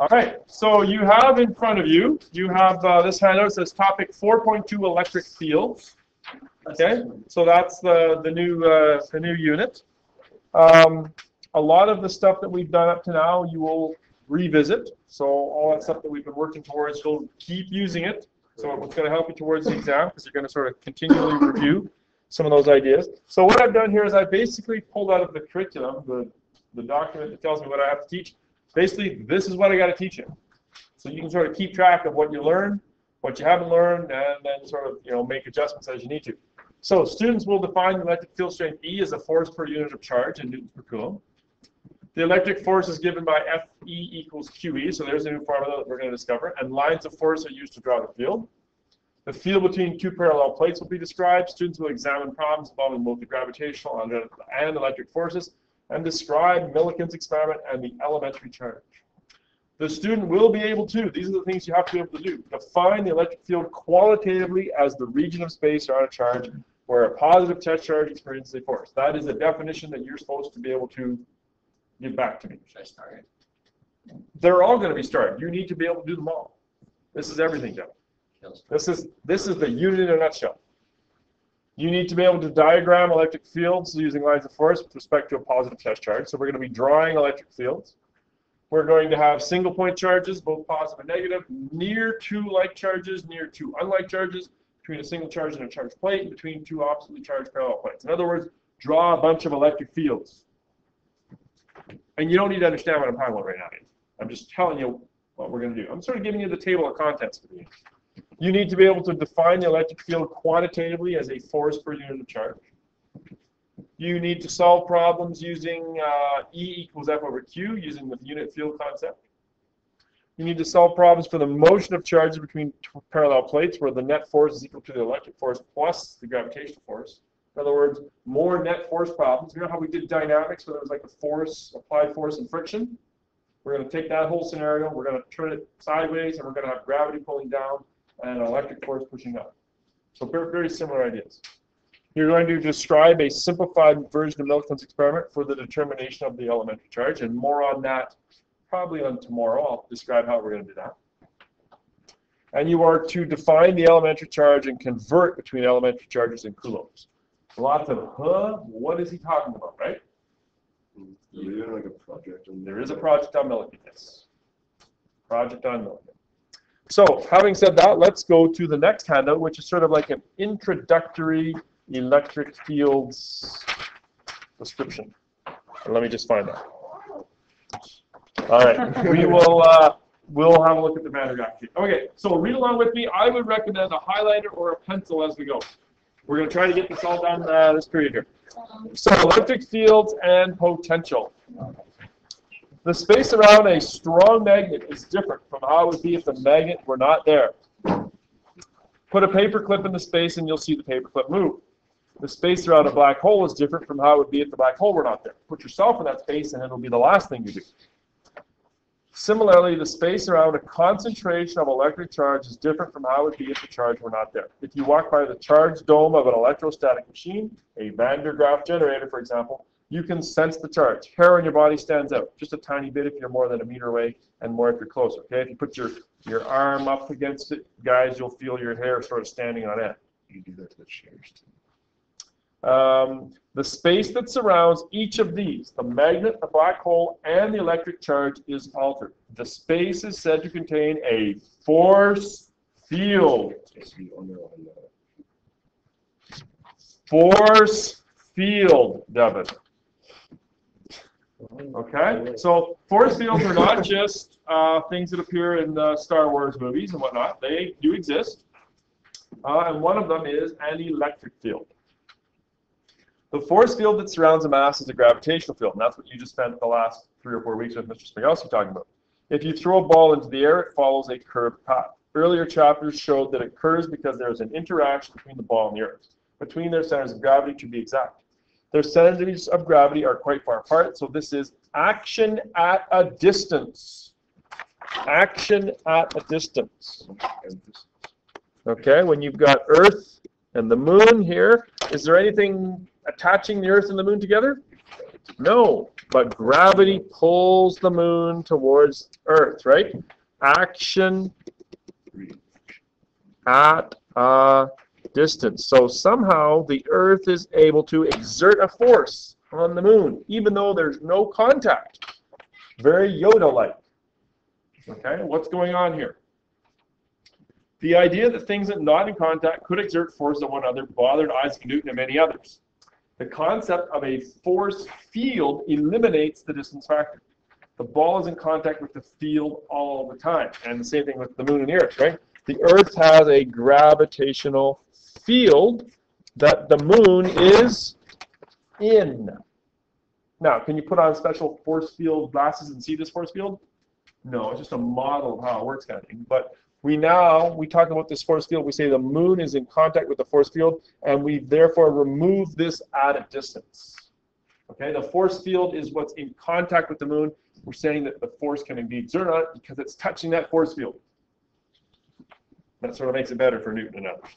All right, so you have in front of you, you have this handout that says topic 4.2 electric fields. Okay, so that's the new unit. A lot of the stuff that we've done up to now, you will revisit. So all that stuff that we've been working towards, you'll keep using it. So it's going to help you towards the exam because you're going to sort of continually review some of those ideas. So what I've done here is I basically pulled out of the curriculum, the document that tells me what I have to teach. Basically, this is what I got to teach you. So you can sort of keep track of what you learned, what you haven't learned, and then sort of make adjustments as you need to. So students will define the electric field strength E as a force per unit of charge in newtons per coulomb. The electric force is given by Fe equals QE, so there's a new formula that we're going to discover, and lines of force are used to draw the field. The field between two parallel plates will be described. Students will examine problems involving both the gravitational and electric forces, and describe Millikan's experiment and the elementary charge. The student will be able to, these are the things you have to be able to do, define the electric field qualitatively as the region of space around a charge where a positive test charge experiences a force. That is a definition that you're supposed to be able to give back to me. Should I start it? They're all going to be started. You need to be able to do them all. This is everything, Jeff. This is the unit in a nutshell. You need to be able to diagram electric fields using lines of force with respect to a positive test charge. So we're going to be drawing electric fields. We're going to have single point charges, both positive and negative, near two like charges, near two unlike charges, between a single charge and a charged plate, and between two oppositely charged parallel plates. In other words, draw a bunch of electric fields. And you don't need to understand what I'm talking about right now. I'm just telling you what we're going to do. I'm sort of giving you the table of contents for the unit. You need to be able to define the electric field quantitatively as a force per unit of charge. You need to solve problems using E equals F over Q, using the unit field concept. You need to solve problems for the motion of charges between parallel plates, where the net force is equal to the electric force plus the gravitational force. In other words, more net force problems. You know how we did dynamics, where there was like a force, applied force, and friction? We're going to take that whole scenario, we're going to turn it sideways, and we're going to have gravity pulling down and an electric force pushing up. So very, very similar ideas. You're going to describe a simplified version of Millikan's experiment for the determination of the elementary charge, and more on that probably on tomorrow. I'll describe how we're going to do that. And you are to define the elementary charge and convert between elementary charges and coulombs. Lots of, what is he talking about, right? Is there like a project? There is a project on Millikan, yes. Project on Millikan. So, having said that, let's go to the next handout, which is sort of like an introductory electric fields description. And let me just find that. All right, we'll have a look at the Van der Graaf sheet. Okay, so read along with me. I would recommend a highlighter or a pencil as we go. We're going to try to get this all done this period here. So, electric fields and potential. The space around a strong magnet is different from how it would be if the magnet were not there. Put a paper clip in the space and you'll see the paper clip move. The space around a black hole is different from how it would be if the black hole were not there. Put yourself in that space and it'll be the last thing you do. Similarly, the space around a concentration of electric charge is different from how it would be if the charge were not there. If you walk by the charged dome of an electrostatic machine, a Van der Graaf generator, for example, you can sense the charge. Hair on your body stands out, just a tiny bit if you're more than a meter away, and more if you're closer. Okay, if you put your arm up against it, guys, you'll feel your hair sort of standing on end. You do that to the chairs too. The space that surrounds each of these, the magnet, the black hole, and the electric charge, is altered. The space is said to contain a force field. Force field, Devin. Okay, so force fields are not just things that appear in the Star Wars movies and whatnot. They do exist, and one of them is an electric field. The force field that surrounds a mass is a gravitational field, and that's what you just spent the last 3 or 4 weeks with Mr. Smigelski talking about. If you throw a ball into the air, it follows a curved path. Earlier chapters showed that it occurs because there is an interaction between the ball and the earth, between their centers of gravity, to be exact. Their centers of gravity are quite far apart, so this is action at a distance. Action at a distance. Okay, when you've got Earth and the moon here, is there anything attaching the Earth and the moon together? No. but gravity pulls the moon towards Earth, right? Action at a distance. So somehow the Earth is able to exert a force on the moon, even though there's no contact. Very Yoda-like. Okay, what's going on here? The idea that things that are not in contact could exert force on one another bothered Isaac Newton and many others. The concept of a force field eliminates the distance factor. The ball is in contact with the field all the time. And the same thing with the moon and the Earth, right? The Earth has a gravitational field that the moon is in. Now, can you put on special force field glasses and see this force field? No, it's just a model of how it works, kind of thing. But we talk about this force field, we say the moon is in contact with the force field, and we therefore remove this at a distance. Okay, the force field is what's in contact with the moon. We're saying that the force can be exerted on it because it's touching that force field. That sort of makes it better for Newton and others.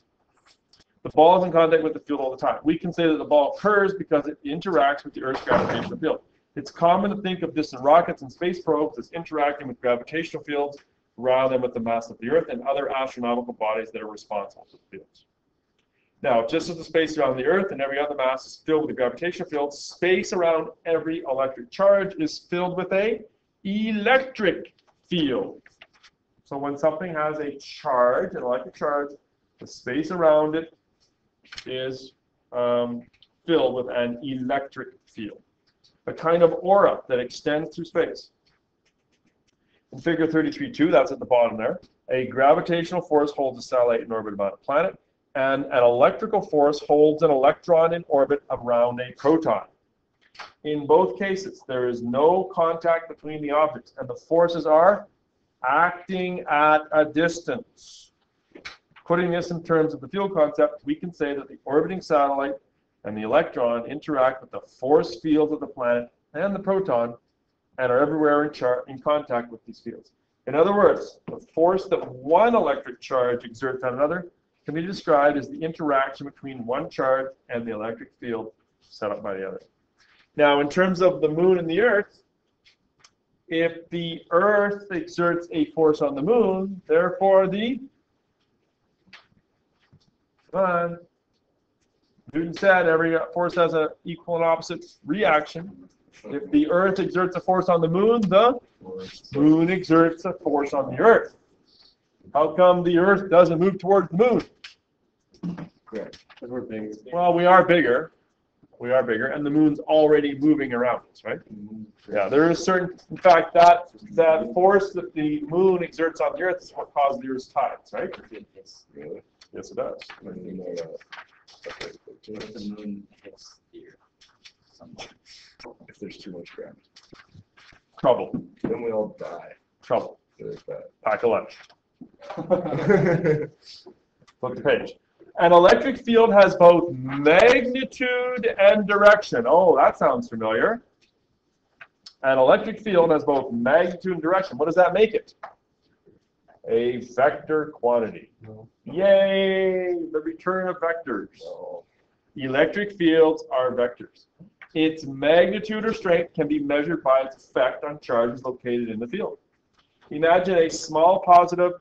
The ball is in contact with the field all the time. We can say that the ball occurs because it interacts with the Earth's gravitational field. It's common to think of distant rockets and space probes as interacting with gravitational fields rather than with the mass of the Earth and other astronomical bodies that are responsible for the fields. Now, just as the space around the Earth and every other mass is filled with a gravitational field, space around every electric charge is filled with an electric field. So when something has a charge, an electric charge, the space around it is filled with an electric field, a kind of aura that extends through space. In figure 33.2, that's at the bottom there, a gravitational force holds a satellite in orbit about a planet, and an electrical force holds an electron in orbit around a proton. In both cases, there is no contact between the objects, and the forces are acting at a distance. Putting this in terms of the field concept, we can say that the orbiting satellite and the electron interact with the force fields of the planet and the proton and are everywhere in contact with these fields. In other words, the force that one electric charge exerts on another can be described as the interaction between one charge and the electric field set up by the other. Now, in terms of the moon and the Earth, if the Earth exerts a force on the moon, therefore the sun, Newton said every force has an equal and opposite reaction. If the Earth exerts a force on the moon exerts a force on the Earth. How come the Earth doesn't move towards the moon? Correct. Because we're big. Well, we are bigger. We are bigger, and the moon's already moving around us, right? Yeah, there is certain, in fact, that force that the moon exerts on the Earth is what causes the Earth's tides, right? Yes. Really? Yes, it does. The moon hits the Earth. If there's too much gravity, Trouble. then we all die. Trouble. There's that. Pack a lunch. Flip the page. An electric field has both magnitude and direction. Oh, that sounds familiar. An electric field has both magnitude and direction. What does that make it? A vector quantity. No. Yay! The return of vectors. No. Electric fields are vectors. Its magnitude or strength can be measured by its effect on charges located in the field. Imagine a small positive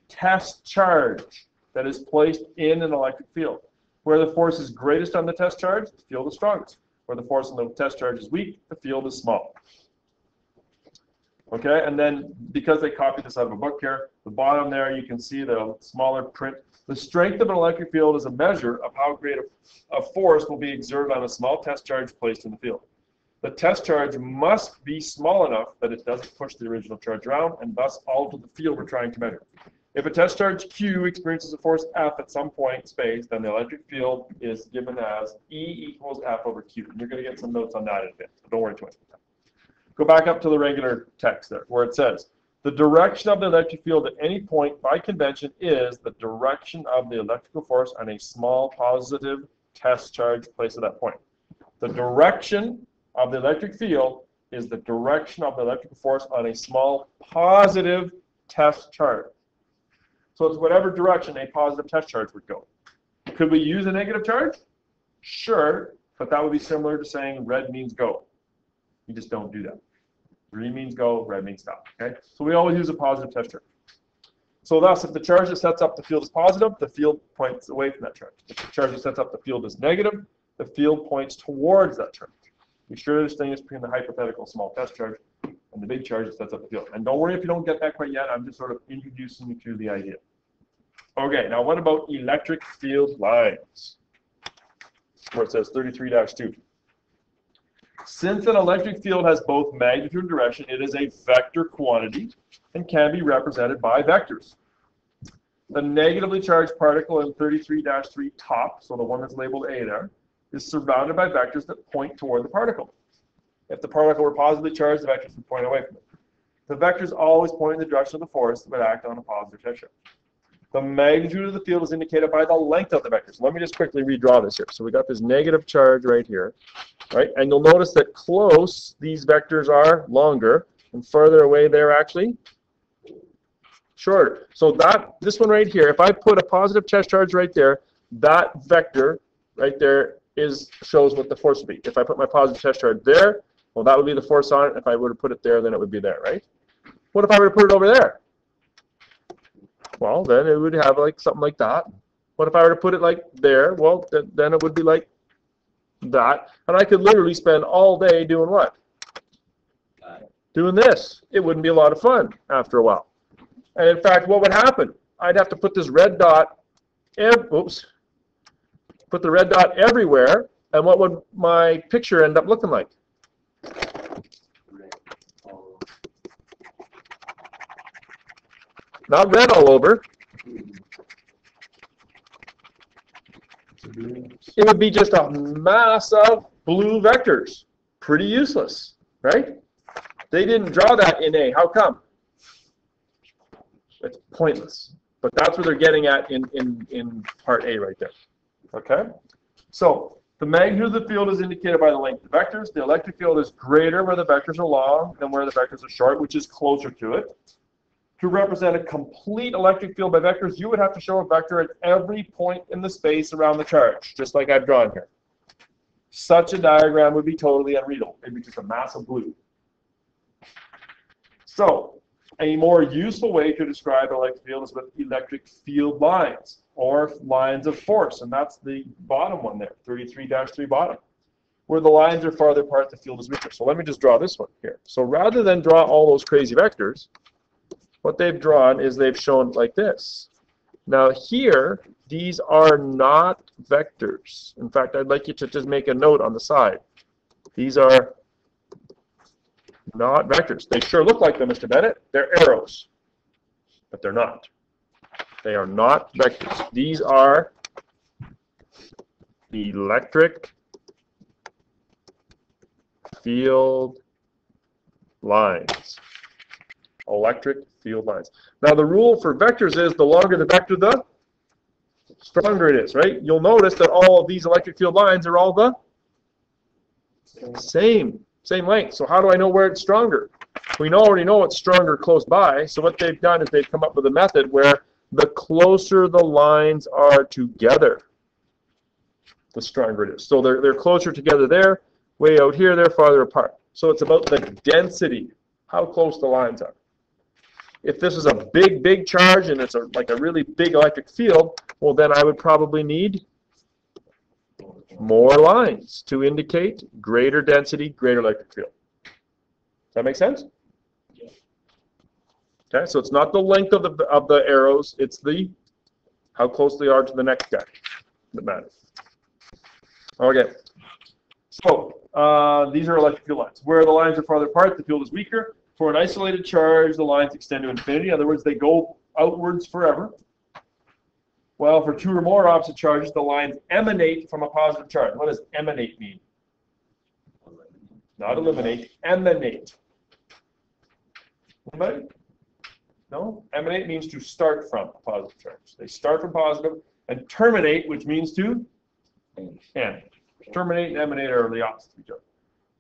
test charge that is placed in an electric field. Where the force is greatest on the test charge, the field is strongest. Where the force on the test charge is weak, the field is small. Okay, and then because they copied this out of a book here, the bottom there you can see the smaller print. The strength of an electric field is a measure of how great a force will be exerted on a small test charge placed in the field. The test charge must be small enough that it doesn't push the original charge around and thus alter the field we're trying to measure. If a test charge Q experiences a force F at some point in space, then the electric field is given as E equals F over Q. And you're going to get some notes on that in a bit, so don't worry too much about that. Go back up to the regular text there, where it says, the direction of the electric field at any point by convention is the direction of the electrical force on a small positive test charge placed at that point. The direction of the electric field is the direction of the electrical force on a small positive test charge. So it's whatever direction a positive test charge would go. Could we use a negative charge? Sure, but that would be similar to saying red means go. You just don't do that. Green means go, red means stop. Okay? So we always use a positive test charge. So thus, if the charge that sets up the field is positive, the field points away from that charge. If the charge that sets up the field is negative, the field points towards that charge. Be sure to distinguish between the hypothetical small test charge and the big charge that sets up the field. And don't worry if you don't get that quite yet. I'm just sort of introducing you to the idea. Okay, now what about electric field lines? Where it says 33-2. Since an electric field has both magnitude and direction, it is a vector quantity and can be represented by vectors. The negatively charged particle in 33-3 top, so the one that's labeled A there, is surrounded by vectors that point toward the particle. If the particle were positively charged, the vectors would point away from it. The vectors always point in the direction of the force that would act on a positive test charge. The magnitude of the field is indicated by the length of the vectors. Let me just quickly redraw this here. So we got this negative charge right here, right? And you'll notice that close, these vectors are longer, and further away, they're actually shorter. So this one right here, if I put a positive test charge right there, that vector right there shows what the force would be. If I put my positive test charge there, well, that would be the force on it. If I were to put it there, then it would be there, right? What if I were to put it over there? Well, then it would have like something like that. What if I were to put it like there? Well, then it would be like that. And I could literally spend all day doing what? Doing this. It wouldn't be a lot of fun after a while. And in fact, what would happen? I'd have to put this red dot, put the red dot everywhere, and what would my picture end up looking like? Not red all over. It would be just a mass of blue vectors. Pretty useless, right? They didn't draw that in A. How come? It's pointless. But that's what they're getting at in part A right there. Okay? So the magnitude of the field is indicated by the length of the vectors. The electric field is greater where the vectors are long than where the vectors are short, which is closer to it. To represent a complete electric field by vectors, you would have to show a vector at every point in the space around the charge, just like I've drawn here. Such a diagram would be totally unreadable. It would be just a mass of blue. So, a more useful way to describe an electric field is with electric field lines, or lines of force, and that's the bottom one there, 33-3 bottom. Where the lines are farther apart, the field is weaker. So let me just draw this one here. So rather than draw all those crazy vectors, what they've drawn is they've shown like this. Now here, these are not vectors. In fact, I'd like you to just make a note on the side. These are not vectors. They sure look like them, Mr. Bennett. They're arrows, but they're not. They are not vectors. These are electric field lines. Electric field lines. Now the rule for vectors is the longer the vector, the stronger it is, right? You'll notice that all of these electric field lines are all the same length. So how do I know where it's stronger? We already know it's stronger close by. So what they've done is they've come up with a method where the closer the lines are together, the stronger it is. So they're closer together there, way out here, they're farther apart. So it's about the density, how close the lines are. If this is a big charge and it's like a really big electric field, well then I would probably need more lines to indicate greater density, greater electric field. Does that make sense? Yeah. Okay, so it's not the length of the arrows, it's how close they are to the next guy that matters. Okay, so these are electric field lines. Where the lines are farther apart, the field is weaker. For an isolated charge, the lines extend to infinity. In other words, they go outwards forever. Well, for two or more opposite charges, the lines emanate from a positive charge. What does emanate mean? Not eliminate, emanate. Anybody? No? Emanate means to start from a positive charge. They start from positive and terminate, which means to end. Terminate and emanate are the opposites of each other.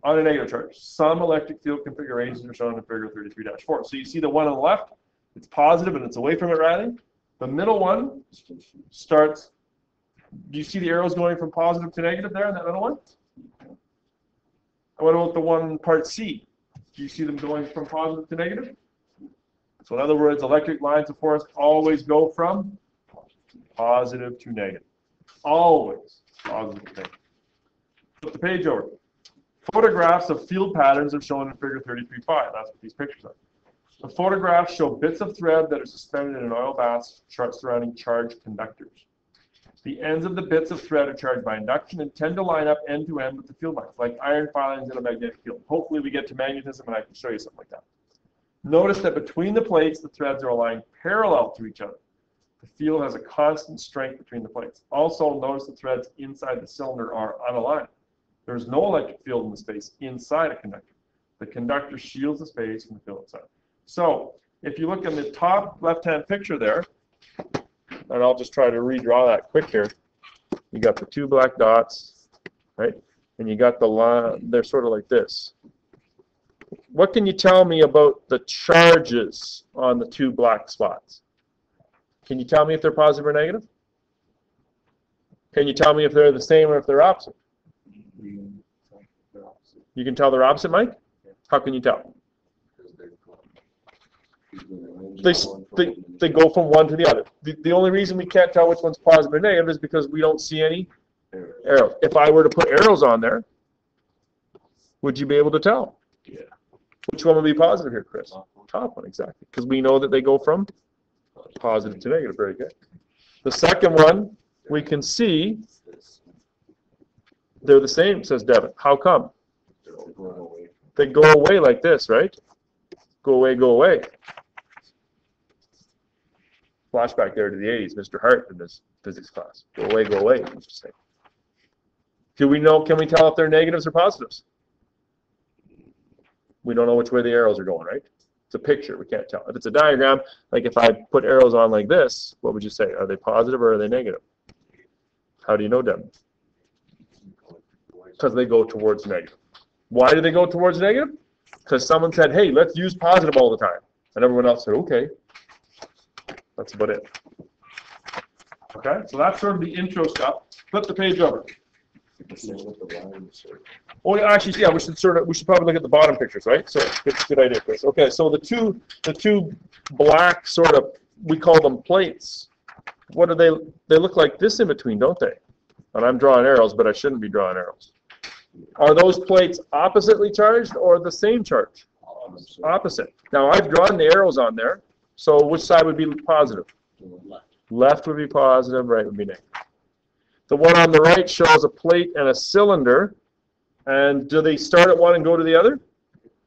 On a negative charge, some electric field configurations are shown in figure 33-4. So you see the one on the left, it's positive and it's away from it rather. The middle one starts, do you see the arrows going from positive to negative there in that middle one? What about the one part C? Do you see them going from positive to negative? So in other words, electric lines of force always go from positive to negative. Always positive to negative. Flip the page over. Photographs of field patterns are shown in figure 33.5. That's what these pictures are. The photographs show bits of thread that are suspended in an oil bath surrounding charged conductors. The ends of the bits of thread are charged by induction and tend to line up end to end with the field lines, like iron filings in a magnetic field. Hopefully we get to magnetism and I can show you something like that. Notice that between the plates, the threads are aligned parallel to each other. The field has a constant strength between the plates. Also, notice the threads inside the cylinder are unaligned. There is no electric field in the space inside a conductor. The conductor shields the space from the field inside. So, if you look in the top left-hand picture there, and I'll just try to redraw that quick here. You got the two black dots, right? And you got the line, they're sort of like this. What can you tell me about the charges on the two black spots? Can you tell me if they're positive or negative? Can you tell me if they're the same or if they're opposite? You can tell they're opposite, Mike? How can you tell? They go from one to the other. The only reason we can't tell which one's positive or negative is because we don't see any arrows. If I were to put arrows on there, would you be able to tell? Yeah. Which one would be positive here, Chris? Top one, exactly. Because we know that they go from positive to negative. Very good. The second one, we can see they're the same, says Devin. How come? They go away like this, right? Go away, go away. Flashback there to the 80s, Mr. Hart in his physics class. Go away, go away, he used to say. Do we know, can we tell if they're negatives or positives? We don't know which way the arrows are going, right? It's a picture, we can't tell. If it's a diagram, like if I put arrows on like this, what would you say? Are they positive or are they negative? How do you know, Devin? Because they go towards negative. Why do they go towards negative? Because someone said, hey, let's use positive all the time. And everyone else said, okay. That's about it. Okay, so that's sort of the intro stuff. Flip the page over. Oh, yeah, actually, yeah, we should probably look at the bottom pictures, right? So, good idea, Chris. Okay, so the two black sort of, we call them plates. What do they look like this in between, don't they? And I'm drawing arrows, but I shouldn't be drawing arrows. Are those plates oppositely charged or the same charge? Opposite. Now, I've drawn the arrows on there, so which side would be positive? Left would be positive, right would be negative. The one on the right shows a plate and a cylinder, and do they start at one and go to the other?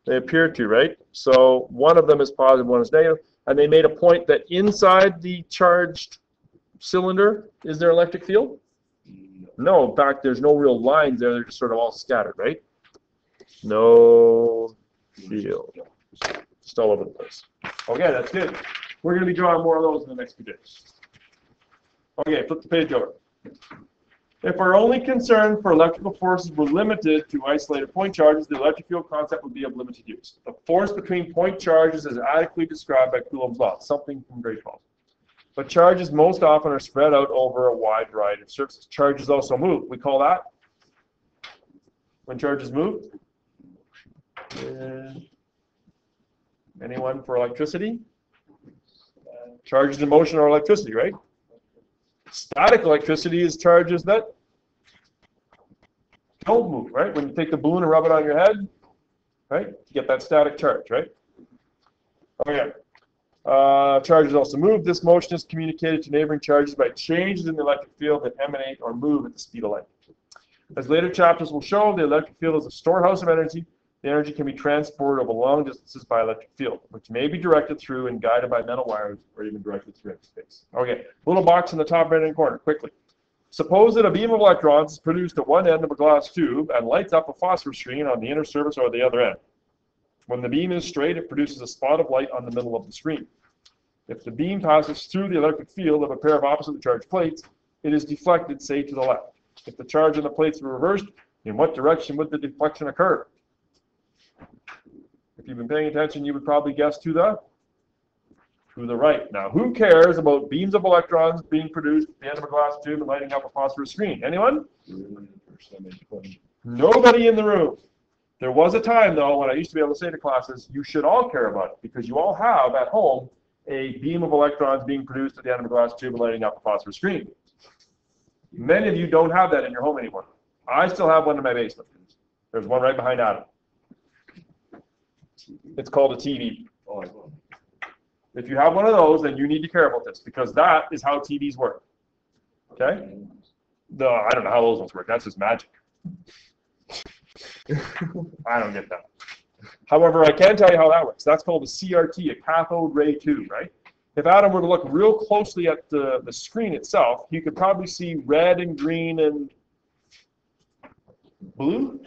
They appear to, right? So one of them is positive, one is negative, and they made a point that inside the charged cylinder, is there electric field? No, in fact, there's no real lines there. They're just sort of all scattered, right? No field. Just all over the place. Okay, that's good. We're going to be drawing more of those in the next few days. Okay, flip the page over. If our only concern for electrical forces were limited to isolated point charges, the electric field concept would be of limited use. The force between point charges is adequately described by Coulomb's law, something from grade 12. But charges most often are spread out over a wide variety of surfaces. Charges also move. We call that, when charges move? Anyone for electricity? Charges in motion are electricity, right? Static electricity is charges that don't move, right? When you take the balloon and rub it on your head, right? You get that static charge, right? Okay. Charges also move. This motion is communicated to neighboring charges by changes in the electric field that emanate or move at the speed of light. As later chapters will show, the electric field is a storehouse of energy. The energy can be transported over long distances by electric field, which may be directed through and guided by metal wires or even directed through empty space. Okay, little box in the top right-hand corner, quickly. Suppose that a beam of electrons is produced at one end of a glass tube and lights up a phosphor screen on the inner surface or the other end. When the beam is straight, it produces a spot of light on the middle of the screen. If the beam passes through the electric field of a pair of oppositely charged plates, it is deflected, say, to the left. If the charge on the plates were reversed, in what direction would the deflection occur? If you've been paying attention, you would probably guess to the right. Now, who cares about beams of electrons being produced at the end of a glass tube and lighting up a phosphorus screen? Anyone? Nobody in the room. There was a time, though, when I used to be able to say to classes, you should all care about it, because you all have, at home, a beam of electrons being produced at the end of a glass tube and lighting up a phosphorus screen. Many of you don't have that in your home anymore. I still have one in my basement. There's one right behind Adam. It's called a TV. Oh, I will. If you have one of those, then you need to care about this, because that is how TVs work. Okay? I don't know how those ones work. That's just magic. I don't get that. However, I can tell you how that works. That's called a CRT, a cathode ray tube, right? If Adam were to look real closely at the screen itself, he could probably see red and green and blue?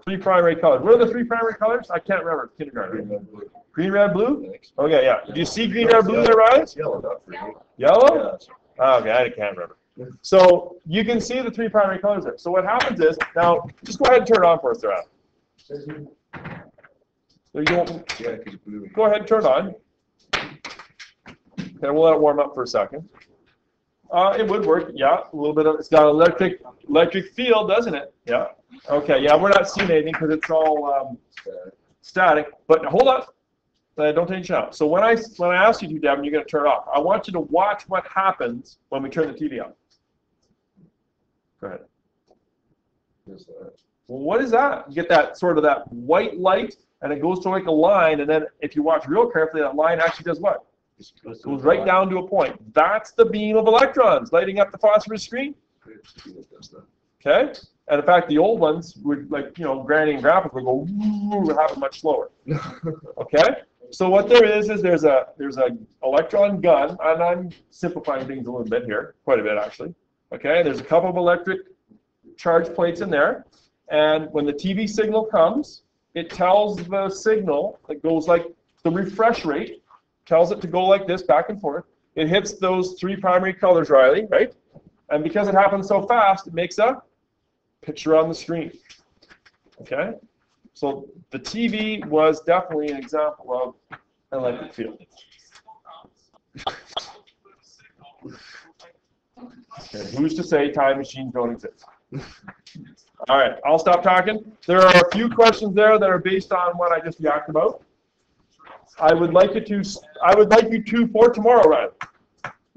3 primary colors. What are the 3 primary colors? I can't remember. Kindergarten. Green, red, blue? Okay, yeah. Do you see green, red, blue there, Ryan? It's yellow, not green. Yellow? Oh, okay, I can't remember. So you can see the 3 primary colors there. So what happens is, now, just go ahead and turn it on for us there, Adam. There you go. Yeah, because blue. Go ahead and turn it on. Okay, we'll let it warm up for a second. It would work, yeah. A little bit of, it's got an electric field, doesn't it? Yeah. Okay, yeah, we're not seeing anything because it's all static. But hold on. Don't take it out. So when I ask you to, Devin, you're going to turn it off. I want you to watch what happens when we turn the TV on. Go ahead. Well, what is that? You get that sort of that white light, and it goes to like a line, and then if you watch real carefully, that line actually does what? It goes right down to a point. That's the beam of electrons lighting up the phosphorus screen. Okay? And in fact, the old ones would, like, you know, Granny and Grandpa would go, woo, would happen much slower. Okay? So what there is there's a electron gun, and I'm simplifying things a little bit here, quite a bit actually. Okay? There's a couple of electric charge plates in there, and when the TV signal comes, it tells the signal, it goes like the refresh rate, tells it to go like this, back and forth. It hits those 3 primary colors, Riley, right? And because it happens so fast, it makes a picture on the screen. Okay? So the TV was definitely an example of an electric field. Okay, who's to say time machines don't exist? All right, I'll stop talking. There are a few questions there that are based on what I just yacked about. I would like you to for tomorrow, Ryan.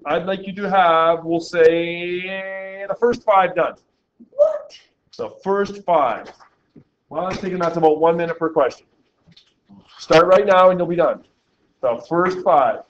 I'd like you to have, we'll say, the first 5 done. What? The first 5. Well, I'm thinking that's about 1 minute per question. Start right now and you'll be done. The first 5.